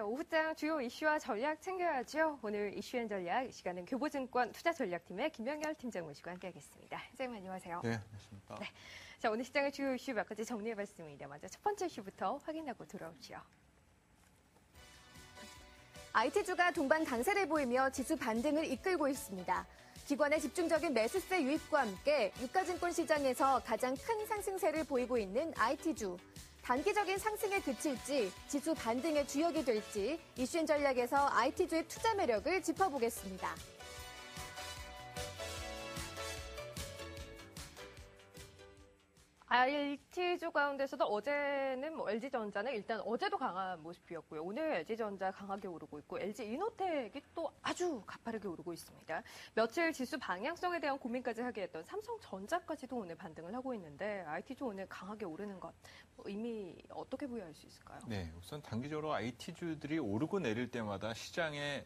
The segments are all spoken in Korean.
오후장 주요 이슈와 전략 챙겨야죠. 오늘 이슈앤 전략, 이 시간은 교보증권 투자전략팀의 김명열 팀장 모시고 함께하겠습니다. 팀장님 안녕하세요. 네, 안녕하십니까. 네. 자, 오늘 시장의 주요 이슈 몇 가지 정리해봤습니다. 먼저 첫 번째 이슈부터 확인하고 돌아오죠. IT주가 동반 강세를 보이며 지수 반등을 이끌고 있습니다. 기관의 집중적인 매수세 유입과 함께 유가증권 시장에서 가장 큰 상승세를 보이고 있는 IT주. 단기적인 상승에 그칠지 지수 반등의 주역이 될지 이슈앤 전략에서 IT주의 투자 매력을 짚어보겠습니다. IT주 가운데서도 어제는 LG전자는 일단 어제도 강한 모습이었고요. 오늘 LG전자 강하게 오르고 있고 LG이노텍이 또 아주 가파르게 오르고 있습니다. 며칠 지수 방향성에 대한 고민까지 하게 했던 삼성전자까지도 오늘 반등을 하고 있는데 IT주 오늘 강하게 오르는 것 의미 어떻게 부여할 수 있을까요? 네, 우선 단기적으로 IT주들이 오르고 내릴 때마다 시장의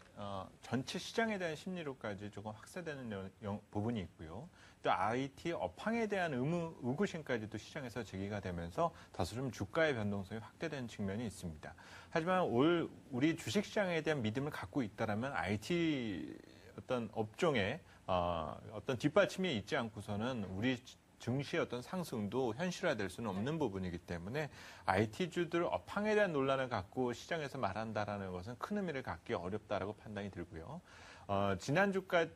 전체 시장에 대한 심리로까지 조금 확산되는 부분이 있고요. 또 IT 업황에 대한 의구심까지도 시장에서 제기가 되면서 다소 좀 주가의 변동성이 확대된 측면이 있습니다. 하지만 우리 주식시장에 대한 믿음을 갖고 있다라면 IT 어떤 업종에 어떤 뒷받침이 있지 않고서는 우리 증시의 어떤 상승도 현실화될 수는 없는 부분이기 때문에 IT주들 업황에 대한 논란을 갖고 시장에서 말한다라는 것은 큰 의미를 갖기 어렵다라고 판단이 들고요.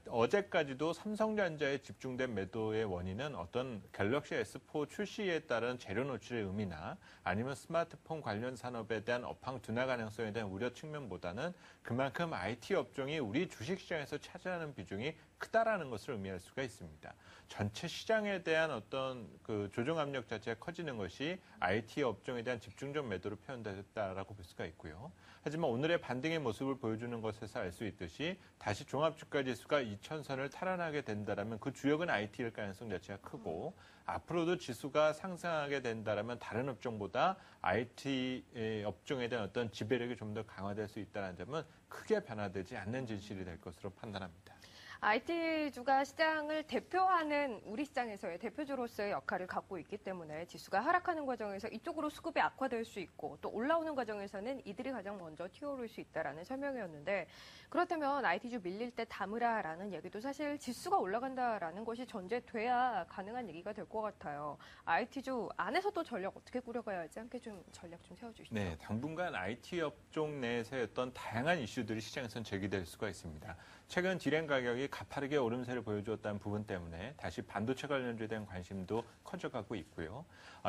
어제까지도 삼성전자에 집중된 매도의 원인은 어떤 갤럭시 S4 출시에 따른 재료 노출의 의미나 아니면 스마트폰 관련 산업에 대한 업황 둔화 가능성에 대한 우려 측면보다는 그만큼 IT 업종이 우리 주식시장에서 차지하는 비중이 크다라는 것을 의미할 수가 있습니다. 전체 시장에 대한 어떤 그 조정 압력 자체가 커지는 것이 IT 업종에 대한 집중적 매도로 표현됐다라고 볼 수가 있고요. 하지만 오늘의 반등의 모습을 보여주는 것에서 알 수 있듯이 다시 종합주가지수가 2000선을 탈환하게 된다면 그 주역은 IT일 가능성 자체가 크고 앞으로도 지수가 상승하게 된다면 다른 업종보다 IT 업종에 대한 어떤 지배력이 좀 더 강화될 수 있다는 점은 크게 변화되지 않는 진실이 될 것으로 판단합니다. IT주가 시장을 대표하는 우리 시장에서의 대표주로서의 역할을 갖고 있기 때문에 지수가 하락하는 과정에서 이쪽으로 수급이 악화될 수 있고 또 올라오는 과정에서는 이들이 가장 먼저 튀어오를 수 있다라는 설명이었는데 그렇다면 IT주 밀릴 때 담으라라는 얘기도 사실 지수가 올라간다라는 것이 전제돼야 가능한 얘기가 될 것 같아요. IT주 안에서도 전략 어떻게 꾸려가야 할지 함께 좀 전략 좀 세워주시죠. 네, 당분간 IT 업종 내에서의 어떤 다양한 이슈들이 시장에서는 제기될 수가 있습니다. 최근 디램 가격이 가파르게 오름세를 보여주었다는 부분 때문에 다시 반도체 관련주에 대한 관심도 커져가고 있고요.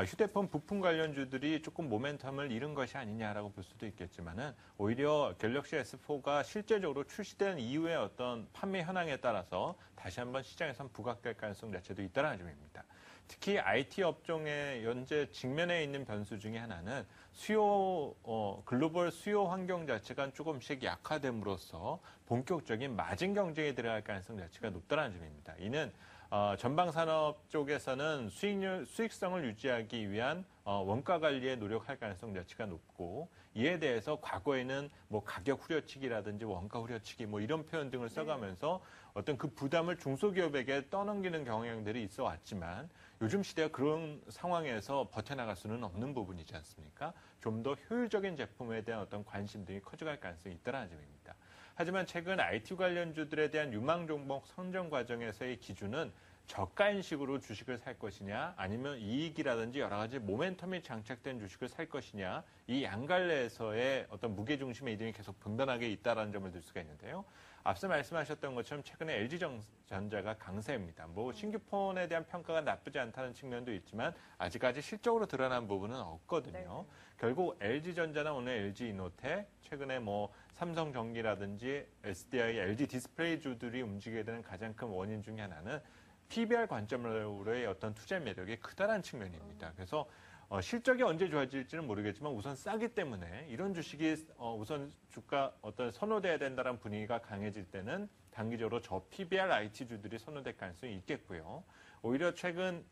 휴대폰 부품 관련주들이 조금 모멘텀을 잃은 것이 아니냐라고 볼 수도 있겠지만은 오히려 갤럭시 S4가 실제적으로 출시된 이후의 어떤 판매 현황에 따라서 다시 한번 시장에선 부각될 가능성 자체도 있다는 점입니다. 특히 IT 업종의 현재 직면해 있는 변수 중에 하나는 글로벌 수요 환경 자체가 조금씩 약화됨으로써 본격적인 마진 경쟁에 들어갈 가능성 자체가 높다는 점입니다. 이는 전방 산업 쪽에서는 수익성을 유지하기 위한 원가 관리에 노력할 가능성 자체가 높고 이에 대해서 과거에는 뭐 가격 후려치기라든지 원가 후려치기 뭐 이런 표현 등을 써가면서 어떤 그 부담을 중소기업에게 떠넘기는 경향들이 있어 왔지만 요즘 시대가 그런 상황에서 버텨나갈 수는 없는 부분이지 않습니까? 좀 더 효율적인 제품에 대한 어떤 관심 등이 커져갈 가능성이 있다는 점입니다. 하지만 최근 IT 관련주들에 대한 유망 종목 선정 과정에서의 기준은 저가인식으로 주식을 살 것이냐 아니면 이익이라든지 여러 가지 모멘텀이 장착된 주식을 살 것이냐 이 양갈래에서의 어떤 무게중심의 이동이 계속 분단하게 있다는 점을 들 수가 있는데요. 앞서 말씀하셨던 것처럼 최근에 LG전자가 강세입니다. 뭐 신규 폰에 대한 평가가 나쁘지 않다는 측면도 있지만 아직까지 실적으로 드러난 부분은 없거든요. 네. 결국 LG전자나 오늘 LG이노텍, 최근에 뭐 삼성전기라든지 SDI, LG 디스플레이주들이 움직이게 되는 가장 큰 원인 중에 하나는 PBR 관점으로의 어떤 투자 매력이 크다는 측면입니다. 그래서 실적이 언제 좋아질지는 모르겠지만 우선 싸기 때문에 이런 주식이 우선 주가 어떤 선호돼야 된다는 분위기가 강해질 때는 단기적으로 저 PBR IT주들이 선호될 가능성이 있겠고요. 오히려 최근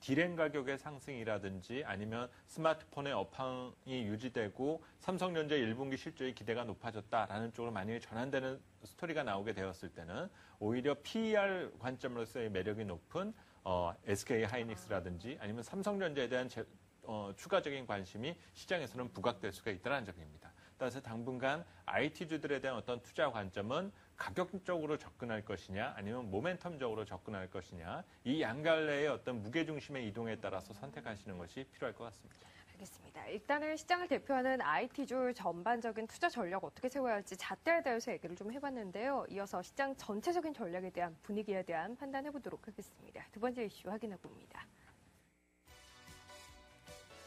디램 가격의 상승이라든지 아니면 스마트폰의 업황이 유지되고 삼성전자 1분기 실적의 기대가 높아졌다라는 쪽으로 만약에 전환되는 스토리가 나오게 되었을 때는 오히려 PER 관점으로서의 매력이 높은 SK 하이닉스라든지 아니면 삼성전자에 대한 추가적인 관심이 시장에서는 부각될 수가 있다는 점입니다. 따라서 당분간 IT주들에 대한 어떤 투자 관점은 가격적으로 접근할 것이냐 아니면 모멘텀적으로 접근할 것이냐 이 양갈래의 어떤 무게중심의 이동에 따라서 선택하시는 것이 필요할 것 같습니다. 알겠습니다. 일단은 시장을 대표하는 IT주 전반적인 투자 전략 어떻게 세워야 할지 잣대에 대해서 얘기를 좀 해봤는데요. 이어서 시장 전체적인 전략에 대한 분위기에 대한 판단해보도록 하겠습니다. 두 번째 이슈 확인해봅니다.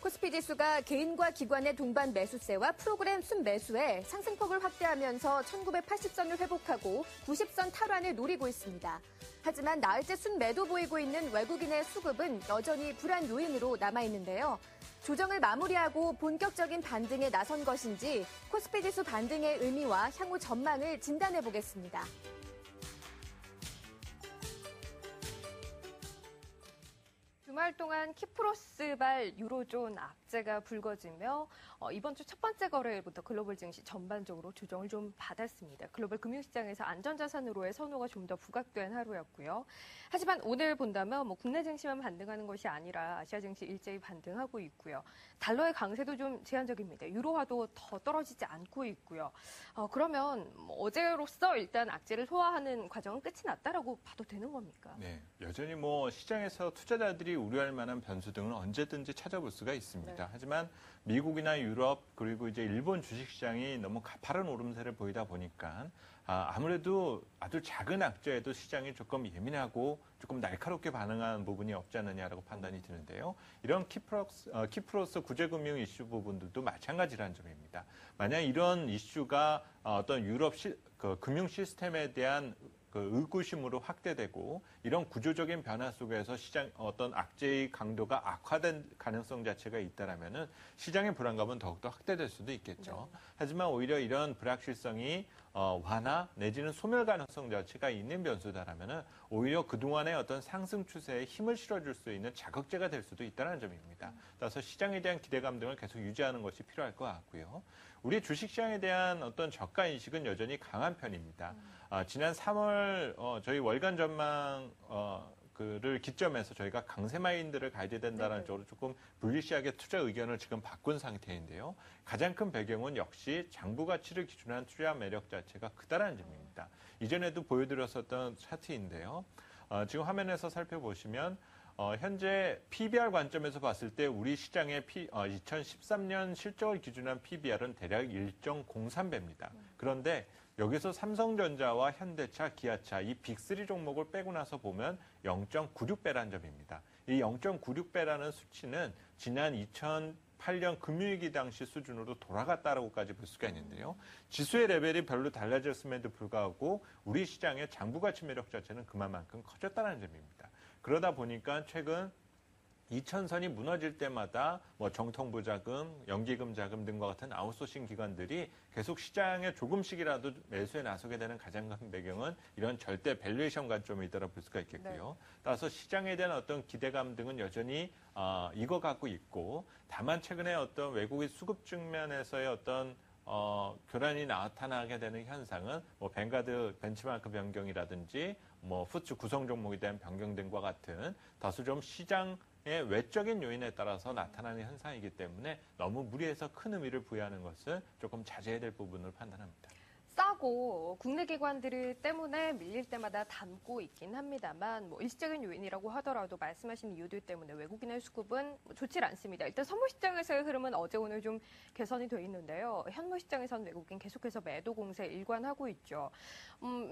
코스피 지수가 개인과 기관의 동반 매수세와 프로그램 순매수에 상승폭을 확대하면서 1980선을 회복하고 90선 탈환을 노리고 있습니다. 하지만 나흘째 순매도 보이고 있는 외국인의 수급은 여전히 불안 요인으로 남아있는데요. 조정을 마무리하고 본격적인 반등에 나선 것인지 코스피 지수 반등의 의미와 향후 전망을 진단해 보겠습니다. 주말 동안 키프로스발 유로존 악재가 불거지며 이번 주 첫 번째 거래일부터 글로벌 증시 전반적으로 조정을 좀 받았습니다. 글로벌 금융시장에서 안전자산으로의 선호가 좀 더 부각된 하루였고요. 하지만 오늘 본다면 국내 증시만 반등하는 것이 아니라 아시아 증시 일제히 반등하고 있고요. 달러의 강세도 좀 제한적입니다. 유로화도 더 떨어지지 않고 있고요. 그러면 어제로서 일단 악재를 소화하는 과정은 끝이 났다라고 봐도 되는 겁니까? 네, 여전히 시장에서 투자자들이 우려할 만한 변수 등은 언제든지 찾아볼 수가 있습니다. 네. 하지만 미국이나 유럽 그리고 이제 일본 주식시장이 너무 가파른 오름세를 보이다 보니까 아무래도 아주 작은 악재에도 시장이 조금 예민하고 조금 날카롭게 반응한 부분이 없지 않느냐라고 판단이 드는데요. 이런 키프로스 구제금융 이슈 부분들도 마찬가지라는 점입니다. 만약 이런 이슈가 어떤 유럽 금융 시스템에 대한 의구심으로 확대되고 이런 구조적인 변화 속에서 시장 어떤 악재의 강도가 악화된 가능성 자체가 있다라면은 시장의 불안감은 더욱더 확대될 수도 있겠죠. 네. 하지만 오히려 이런 불확실성이 완화 내지는 소멸 가능성 자체가 있는 변수다라면은 오히려 그동안의 어떤 상승 추세에 힘을 실어줄 수 있는 자극제가 될 수도 있다는 점입니다. 따라서 시장에 대한 기대감 등을 계속 유지하는 것이 필요할 것 같고요. 우리 주식시장에 대한 어떤 저가 인식은 여전히 강한 편입니다. 지난 3월 저희 월간 전망 를 기점에서 저희가 강세 마인드를 가져야 된다는 쪽으로 조금 불리시하게 투자 의견을 지금 바꾼 상태인데요. 가장 큰 배경은 역시 장부 가치를 기준으로 한 투자 매력 자체가 크다라는 점입니다. 이전에도 보여드렸었던 차트인데요. 지금 화면에서 살펴보시면 현재 PBR 관점에서 봤을 때 우리 시장의 2013년 실적을 기준으로 한 PBR은 대략 1.03배입니다. 그런데 여기서 삼성전자와 현대차, 기아차 이 빅3 종목을 빼고 나서 보면 0.96배라는 점입니다. 이 0.96배라는 수치는 지난 2008년 금융위기 당시 수준으로 돌아갔다라고까지 볼 수가 있는데요. 지수의 레벨이 별로 달라졌음에도 불구하고 우리 시장의 장부가치 매력 자체는 그만큼 커졌다는 점입니다. 그러다 보니까 최근 2000선이 무너질 때마다 정통부 자금, 연기금 자금 등과 같은 아웃소싱 기관들이 계속 시장에 조금씩이라도 매수에 나서게 되는 가장 큰 배경은 이런 절대 밸류에이션 관점이 있다고 볼 수가 있겠고요. 네. 따라서 시장에 대한 어떤 기대감 등은 여전히 익어가고 있고 다만 최근에 어떤 외국인 수급 측면에서의 어떤 교란이 나타나게 되는 현상은 뱅가드 벤치마크 변경이라든지 푸츠 구성 종목에 대한 변경 등과 같은 다소 좀 시장의 외적인 요인에 따라서 나타나는 현상이기 때문에 너무 무리해서 큰 의미를 부여하는 것은 조금 자제해야 될 부분으로 판단합니다. 싸고 국내 기관들 때문에 밀릴 때마다 담고 있긴 합니다만 일시적인 요인이라고 하더라도 말씀하신 이유들 때문에 외국인의 수급은 좋지 않습니다. 일단 선물 시장에서의 흐름은 어제 오늘 좀 개선이 돼 있는데요. 현물 시장에서는 외국인 계속해서 매도 공세 일관하고 있죠.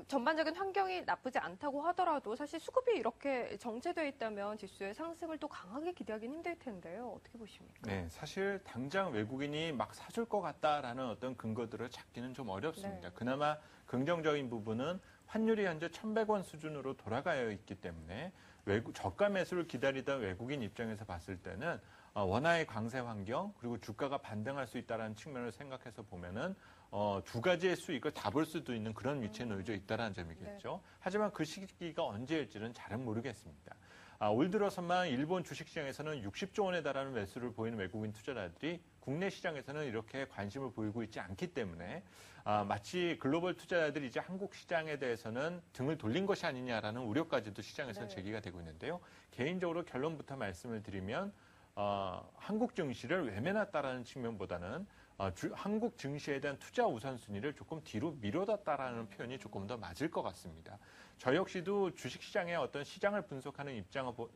전반적인 환경이 나쁘지 않다고 하더라도 사실 수급이 이렇게 정체되어 있다면 지수의 상승을 또 강하게 기대하기는 힘들 텐데요. 어떻게 보십니까? 네, 사실 당장 외국인이 막 사줄 것 같다라는 어떤 근거들을 찾기는 좀 어렵습니다. 네. 그나마 긍정적인 부분은 환율이 현재 1,100원 수준으로 돌아가여 있기 때문에 저가 매수를 기다리던 외국인 입장에서 봤을 때는 원화의 강세 환경 그리고 주가가 반등할 수 있다는 측면을 생각해서 보면은 두 가지의 수익을 다 볼 수도 있는 그런 위치에 놓여져 있다는 점이겠죠. 네. 하지만 그 시기가 언제일지는 잘은 모르겠습니다. 올 들어서만 일본 주식시장에서는 60조 원에 달하는 매수를 보이는 외국인 투자자들이 국내 시장에서는 이렇게 관심을 보이고 있지 않기 때문에 마치 글로벌 투자자들이 이제 한국 시장에 대해서는 등을 돌린 것이 아니냐라는 우려까지도 시장에서 네. 제기가 되고 있는데요. 개인적으로 결론부터 말씀을 드리면 한국 증시를 외면했다라는 측면보다는 한국 증시에 대한 투자 우선순위를 조금 뒤로 미뤄뒀다라는 표현이 조금 더 맞을 것 같습니다. 저 역시도 주식시장의 어떤 시장을 분석하는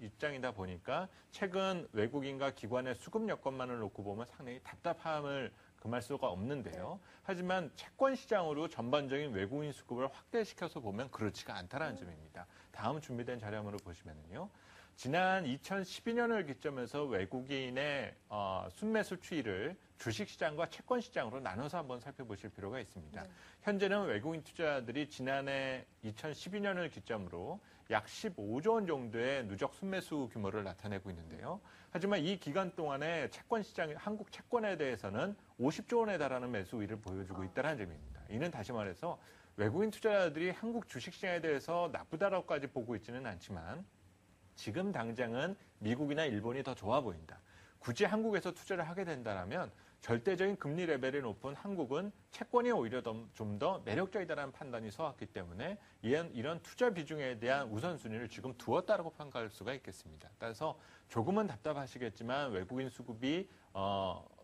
입장이다 보니까 최근 외국인과 기관의 수급 여건만을 놓고 보면 상당히 답답함을 금할 수가 없는데요. 하지만 채권 시장으로 전반적인 외국인 수급을 확대시켜서 보면 그렇지가 않다는 점입니다. 다음 준비된 자료를 보시면요. 지난 2012년을 기점해서 외국인의 순매수 추이를 주식시장과 채권시장으로 나눠서 한번 살펴보실 필요가 있습니다. 네. 현재는 외국인 투자자들이 지난해 2012년을 기점으로 약 15조 원 정도의 누적 순매수 규모를 나타내고 있는데요. 하지만 이 기간 동안에 채권시장, 한국 채권에 대해서는 50조 원에 달하는 매수 우위를 보여주고 있다는 점입니다. 이는 다시 말해서 외국인 투자자들이 한국 주식시장에 대해서 나쁘다라고까지 보고 있지는 않지만 지금 당장은 미국이나 일본이 더 좋아 보인다. 굳이 한국에서 투자를 하게 된다면 절대적인 금리 레벨이 높은 한국은 채권이 오히려 좀 더 매력적이다라는 판단이 서왔기 때문에 이런 투자 비중에 대한 우선순위를 지금 두었다라고 평가할 수가 있겠습니다. 따라서 조금은 답답하시겠지만 외국인 수급이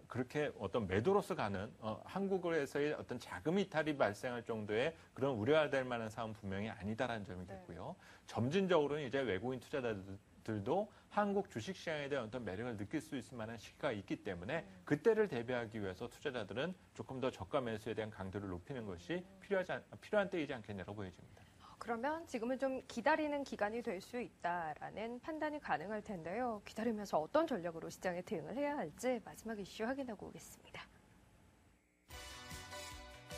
그렇게 어떤 매도로서 가는 한국에서의 어떤 자금 이탈이 발생할 정도의 그런 우려해야 될 만한 사항은 분명히 아니다라는 점이겠고요. 점진적으로는 이제 외국인 투자자들도 한국 주식시장에 대한 어떤 매력을 느낄 수 있을 만한 시기가 있기 때문에 그때를 대비하기 위해서 투자자들은 조금 더 저가 매수에 대한 강도를 높이는 것이 필요한 때이지 않겠냐고 보여집니다. 그러면 지금은 좀 기다리는 기간이 될 수 있다라는 판단이 가능할 텐데요. 기다리면서 어떤 전략으로 시장에 대응을 해야 할지 마지막 이슈 확인하고 오겠습니다.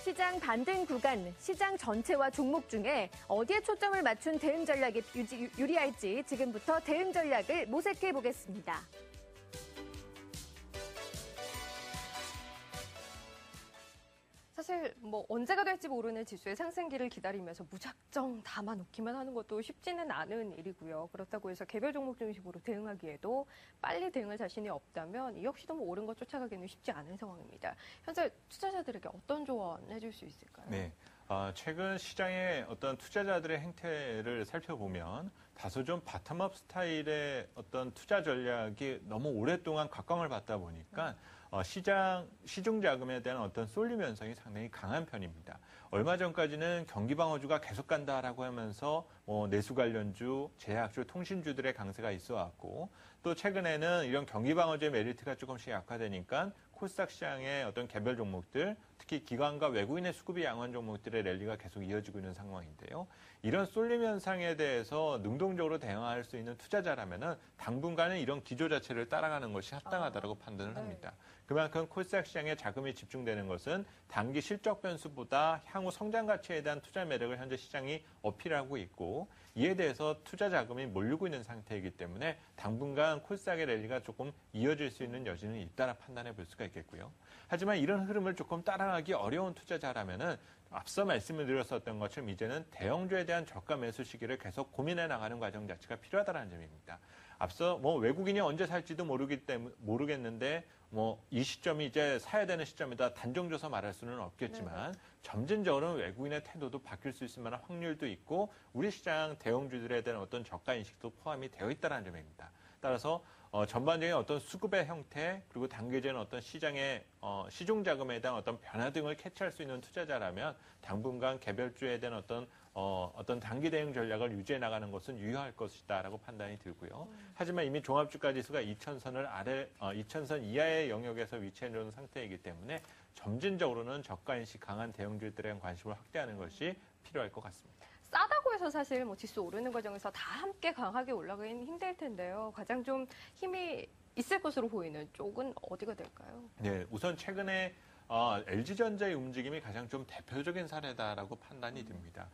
시장 반등 구간, 시장 전체와 종목 중에 어디에 초점을 맞춘 대응 전략이 유리할지 지금부터 대응 전략을 모색해 보겠습니다. 사실 뭐 언제가 될지 모르는 지수의 상승기를 기다리면서 무작정 담아놓기만 하는 것도 쉽지는 않은 일이고요. 그렇다고 해서 개별 종목 중심으로 대응하기에도 빨리 대응할 자신이 없다면 이 역시도 뭐 옳은 것 쫓아가기는 쉽지 않은 상황입니다. 현재 투자자들에게 어떤 조언 해줄 수 있을까요? 네. 최근 시장의 어떤 투자자들의 행태를 살펴보면 다소 좀 바텀업 스타일의 어떤 투자 전략이 너무 오랫동안 각광을 받다 보니까 시중 자금에 대한 어떤 쏠림 현상이 상당히 강한 편입니다. 얼마 전까지는 경기 방어주가 계속 간다라고 하면서 내수 관련주, 제약주, 통신주들의 강세가 있어 왔고 또 최근에는 이런 경기 방어주의 메리트가 조금씩 약화되니까 코스닥 시장의 어떤 개별 종목들, 특히 기관과 외국인의 수급이 양호한 종목들의 랠리가 계속 이어지고 있는 상황인데요. 이런 쏠림 현상에 대해서 능동적으로 대응할 수 있는 투자자라면은 당분간은 이런 기조 자체를 따라가는 것이 합당하다고 판단을 합니다. 그만큼 코스닥 시장에 자금이 집중되는 것은 단기 실적 변수보다 향후 성장 가치에 대한 투자 매력을 현재 시장이 어필하고 있고 이에 대해서 투자 자금이 몰리고 있는 상태이기 때문에 당분간 코스닥의 랠리가 조금 이어질 수 있는 여지는 있다라 판단해 볼 수가 있겠고요. 하지만 이런 흐름을 조금 따라가기 어려운 투자자라면은 앞서 말씀을 드렸었던 것처럼 이제는 대형주에 대한 저가 매수 시기를 계속 고민해 나가는 과정 자체가 필요하다는 점입니다. 앞서 외국인이 언제 살지도 모르겠는데 이 시점이 이제 사야 되는 시점이다 단정져서 말할 수는 없겠지만 점진적으로 외국인의 태도도 바뀔 수 있을 만한 확률도 있고 우리 시장 대형주들에 대한 어떤 저가 인식도 포함이 되어 있다는 점입니다. 따라서 전반적인 어떤 수급의 형태 그리고 단계적인 어떤 시장의 시중 자금에 대한 어떤 변화 등을 캐치할 수 있는 투자자라면 당분간 개별주에 대한 어떤 단기 대응 전략을 유지해 나가는 것은 유효할 것이다라고 판단이 들고요. 하지만 이미 종합주가 지수가 2000선 이하의 영역에서 위치해 있는 상태이기 때문에 점진적으로는 저가 인식 강한 대형주들에 대한 관심을 확대하는 것이 필요할 것 같습니다. 싸다고 해서 사실 뭐 지수 오르는 과정에서 다 함께 강하게 올라가기는 힘들 텐데요. 가장 좀 힘이 있을 것으로 보이는 쪽은 어디가 될까요? 네, 우선 최근에 LG전자의 움직임이 가장 좀 대표적인 사례다라고 판단이 듭니다.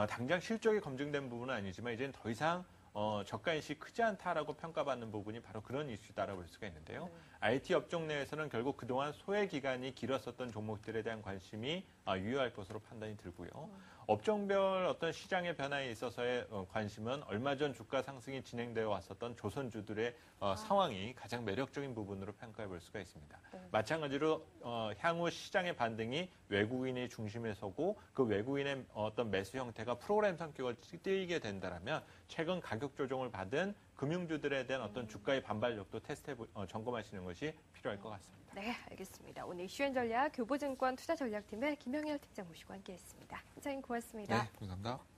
당장 실적이 검증된 부분은 아니지만 이제는 더 이상 저가 인식이 크지 않다라고 평가받는 부분이 바로 그런 이슈다라고 볼 수가 있는데요. IT 업종 내에서는 결국 그동안 소외 기간이 길었었던 종목들에 대한 관심이 유효할 것으로 판단이 들고요. 업종별 어떤 시장의 변화에 있어서의 관심은 얼마 전 주가 상승이 진행되어 왔었던 조선주들의 상황이 가장 매력적인 부분으로 평가해 볼 수가 있습니다. 마찬가지로 향후 시장의 반등이 외국인이 중심에 서고 그 외국인의 어떤 매수 형태가 프로그램 성격을 띄게 된다면 최근 가격 조정을 받은 금융주들에 대한 어떤 주가의 반발력도 점검하시는 것이 필요할 것 같습니다. 네, 알겠습니다. 오늘 이슈앤 전략 교보증권 투자전략팀의 김영일 팀장 모시고 함께했습니다. 팀장님 고맙습니다. 네, 감사합니다.